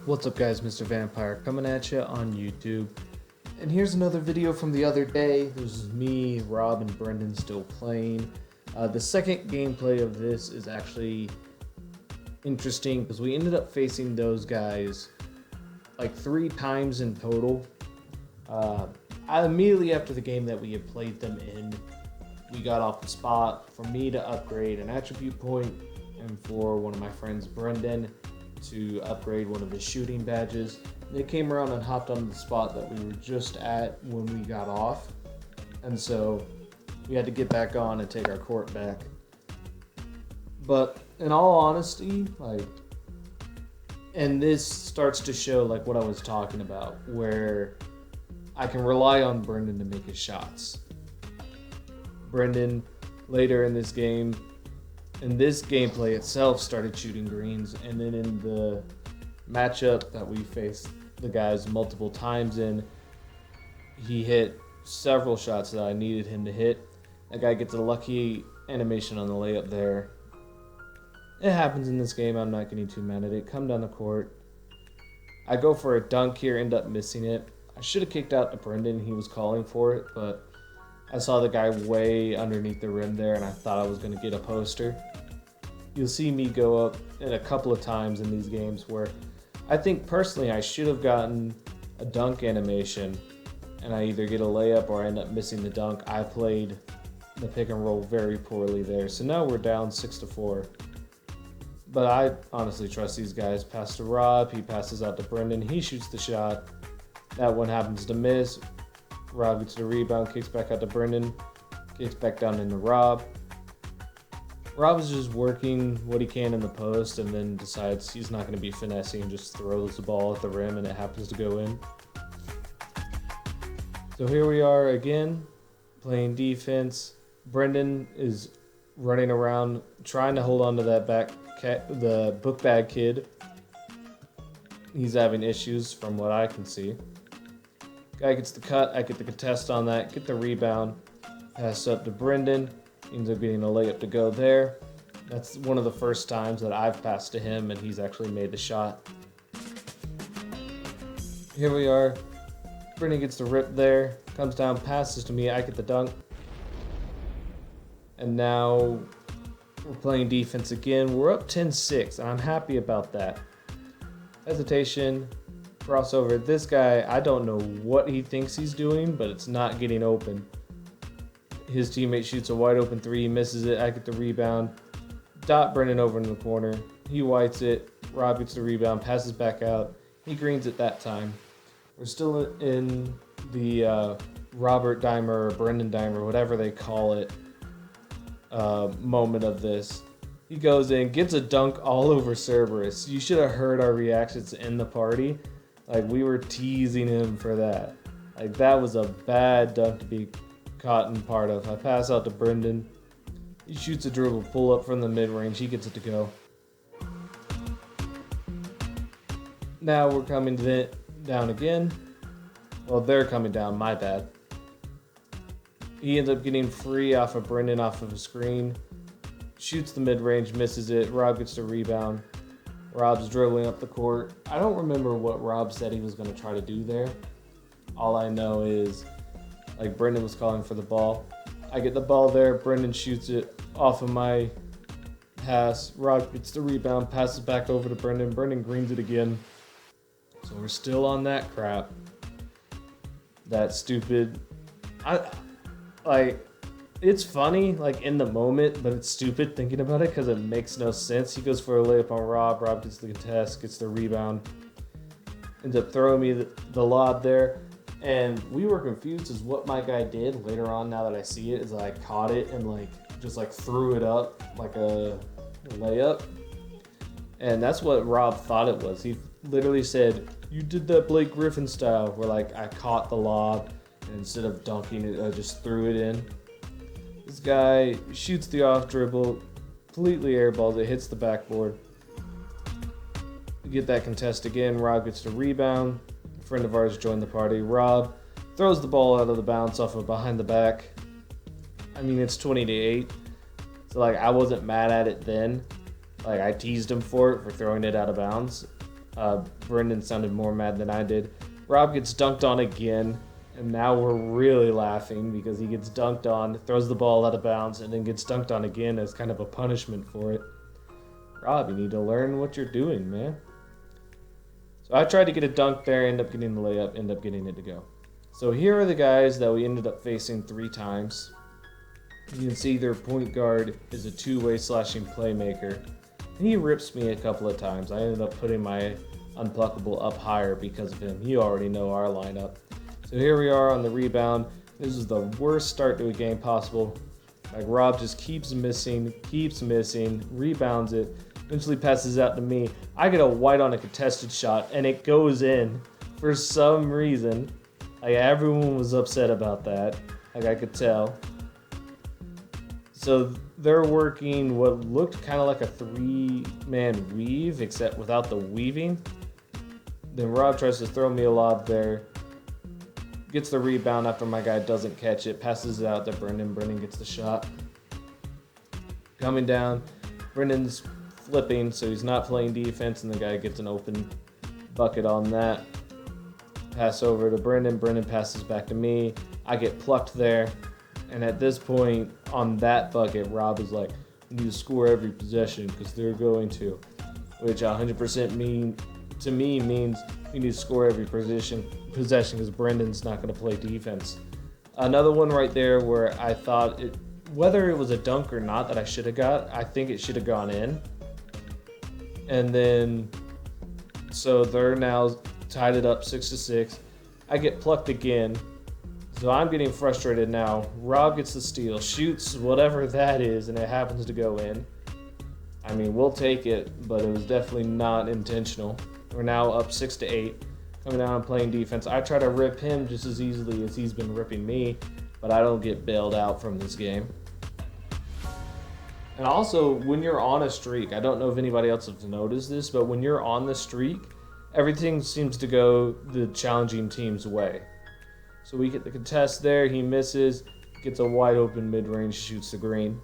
What's up guys, Mr. Vampire coming at you on YouTube. And here's another video from the other day. This is me, Rob, and Brendan still playing. The second gameplay of this is actually interesting because we ended up facing those guys like 3 times in total. Immediately after the game that we had played them in, we got off the spot for me to upgrade an attribute point and for one of my friends, Brendan, to upgrade one of his shooting badges. They came around and hopped on the spot that we were just at when we got off, and so we had to get back on and take our court back. But in all honesty, and this starts to show like what I was talking about, where I can rely on Brendan to make his shots. Brendan later in this game, in this gameplay itself, started shooting greens, and then in the matchup that we faced the guys multiple times in, he hit several shots that I needed him to hit. That guy gets a lucky animation on the layup there. It happens in this game, I'm not getting too mad at it. Come down the court. I go for a dunk here, end up missing it. I should have kicked out to Brendan, he was calling for it, but I saw the guy way underneath the rim there and I thought I was going to get a poster. You'll see me go up in a couple of times in these games where I think personally I should have gotten a dunk animation and I either get a layup or I end up missing the dunk. I played the pick and roll very poorly there. So now we're down 6-4. But I honestly trust these guys. Pass to Rob, he passes out to Brendan, he shoots the shot. That one happens to miss. Rob gets the rebound, kicks back out to Brendan, kicks back down into Rob. Rob is just working what he can in the post and then decides he's not going to be finessing and just throws the ball at the rim and it happens to go in. So here we are again, playing defense. Brendan is running around trying to hold on to that the book bag kid. He's having issues from what I can see. Guy gets the cut, I get the contest on that, get the rebound, pass up to Brendan, ends up getting a layup to go there. That's one of the first times that I've passed to him and he's actually made the shot. Here we are, Brendan gets the rip there, comes down, passes to me, I get the dunk. And now we're playing defense again. We're up 10-6 and I'm happy about that. Hesitation. Crossover. This guy, I don't know what he thinks he's doing, but it's not getting open. His teammate shoots a wide open 3, he misses it, I get the rebound. Dot Brendan over in the corner. He whites it, Rob gets the rebound, passes back out. He greens it that time. We're still in the Robert Dimer or Brendan Dimer, whatever they call it, moment of this. He goes in, gets a dunk all over Cerberus. You should have heard our reactions in the party. Like, we were teasing him for that. Like, that was a bad dunk to be caught in part of. I pass out to Brendan. He shoots a dribble pull up from the mid-range. He gets it to go. Now we're coming down again. Well, they're coming down. My bad. He ends up getting free off of Brendan off of a screen. Shoots the mid-range, misses it. Rob gets the rebound. Rob's dribbling up the court. I don't remember what Rob said he was going to try to do there. All I know is, like, Brendan was calling for the ball. I get the ball there. Brendan shoots it off of my pass. Rob gets the rebound, passes back over to Brendan. Brendan greens it again. So we're still on that crap. That stupid... It's funny, like, in the moment, but it's stupid thinking about it because it makes no sense. He goes for a layup on Rob. Rob gets the contest, gets the rebound. Ends up throwing me the lob there. And we were confused as what my guy did later on. Now that I see it, is I caught it and, just threw it up like a layup. And that's what Rob thought it was. He literally said, "You did that Blake Griffin style," where, I caught the lob and instead of dunking it, I just threw it in. This guy shoots the off dribble, completely airballs it, hits the backboard. We get that contest again. Rob gets the rebound. A friend of ours joined the party. Rob throws the ball out of the bounce off of behind the back. I mean, it's 20-8. So I wasn't mad at it then. I teased him for throwing it out of bounds. Brendan sounded more mad than I did. Rob gets dunked on again, and now we're really laughing because he gets dunked on, throws the ball out of bounds, and then gets dunked on again as kind of a punishment for it. Rob, you need to learn what you're doing, man. So I tried to get a dunk there, end up getting the layup, end up getting it to go. So here are the guys that we ended up facing 3 times. You can see their point guard is a two-way slashing playmaker. And he rips me a couple of times. I ended up putting my unpluckable up higher because of him. You already know our lineup. So here we are on the rebound. This is the worst start to a game possible. Like Rob just keeps missing, rebounds it, eventually passes out to me. I get a white on a contested shot and it goes in for some reason. Like everyone was upset about that. Like I could tell. So they're working what looked kind of like a 3-man weave, except without the weaving. Then Rob tries to throw me a lob there. Gets the rebound after my guy doesn't catch it. Passes it out to Brendan. Brendan gets the shot. Coming down. Brendan's flipping, so he's not playing defense, and the guy gets an open bucket on that. Pass over to Brendan. Brendan passes back to me. I get plucked there. And at this point, on that bucket, Rob is like, we need to score every possession because they're going to. Which 100% means we need to score every possession because Brendan's not going to play defense. Another one right there where I thought, whether it was a dunk or not that I should have got, I think it should have gone in. And then, so they're now tied it up 6-6. I get plucked again. So I'm getting frustrated now. Rob gets the steal, shoots whatever that is, and it happens to go in. I mean, we'll take it, but it was definitely not intentional. We're now up 6-8. Coming down and playing defense. I try to rip him just as easily as he's been ripping me, but I don't get bailed out from this game. And also, when you're on a streak, I don't know if anybody else has noticed this, but when you're on the streak, everything seems to go the challenging team's way. So we get the contest there, he misses, gets a wide open mid-range, shoots the green.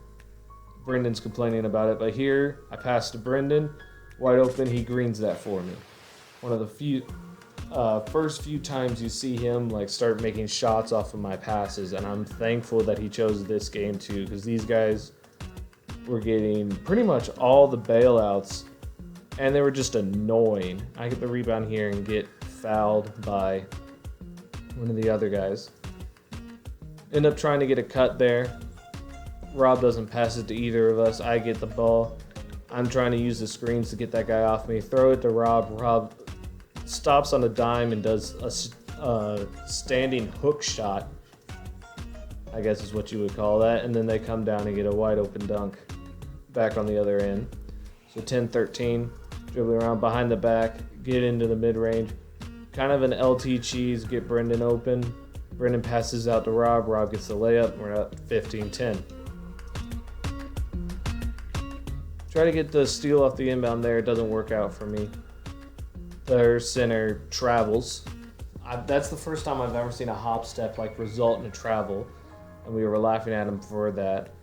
Brendan's complaining about it, but here I pass to Brendan, wide open, he greens that for me. One of the first few times you see him like start making shots off of my passes, and I'm thankful that he chose this game too, because these guys were getting pretty much all the bailouts, and they were just annoying. I get the rebound here and get fouled by one of the other guys. End up trying to get a cut there. Rob doesn't pass it to either of us. I get the ball. I'm trying to use the screens to get that guy off me. Throw it to Rob. Rob stops on a dime and does a standing hook shot, I guess is what you would call that. And then they come down and get a wide open dunk back on the other end. So 10-13. Dribbling around behind the back. Get into the mid-range. Kind of an LT cheese, get Brendan open. Brendan passes out to Rob. Rob gets the layup. We're up 15-10. Try to get the steal off the inbound there. It doesn't work out for me. Their center travels. That's the first time I've ever seen a hop step like result in a travel, and we were laughing at him for that.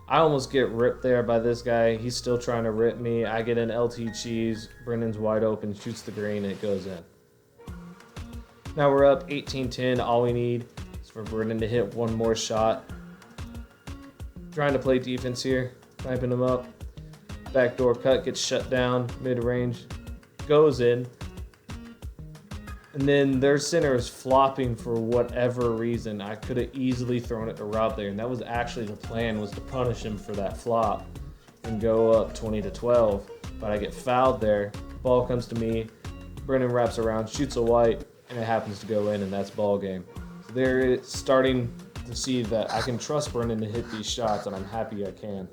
I almost get ripped there by this guy. He's still trying to rip me. I get an LT cheese. Brendan's wide open, shoots the green, and it goes in. Now we're up 18-10. All we need is for Brendan to hit one more shot. Trying to play defense here. Sniping him up. Backdoor cut gets shut down. Mid-range goes in. And then their center is flopping for whatever reason. I could have easily thrown it to Rob there. And that was actually the plan, was to punish him for that flop and go up 20-12. But I get fouled there. Ball comes to me. Brendan wraps around, shoots a white, and it happens to go in, and that's ball game. So they're starting to see that I can trust Brendan to hit these shots, and I'm happy I can.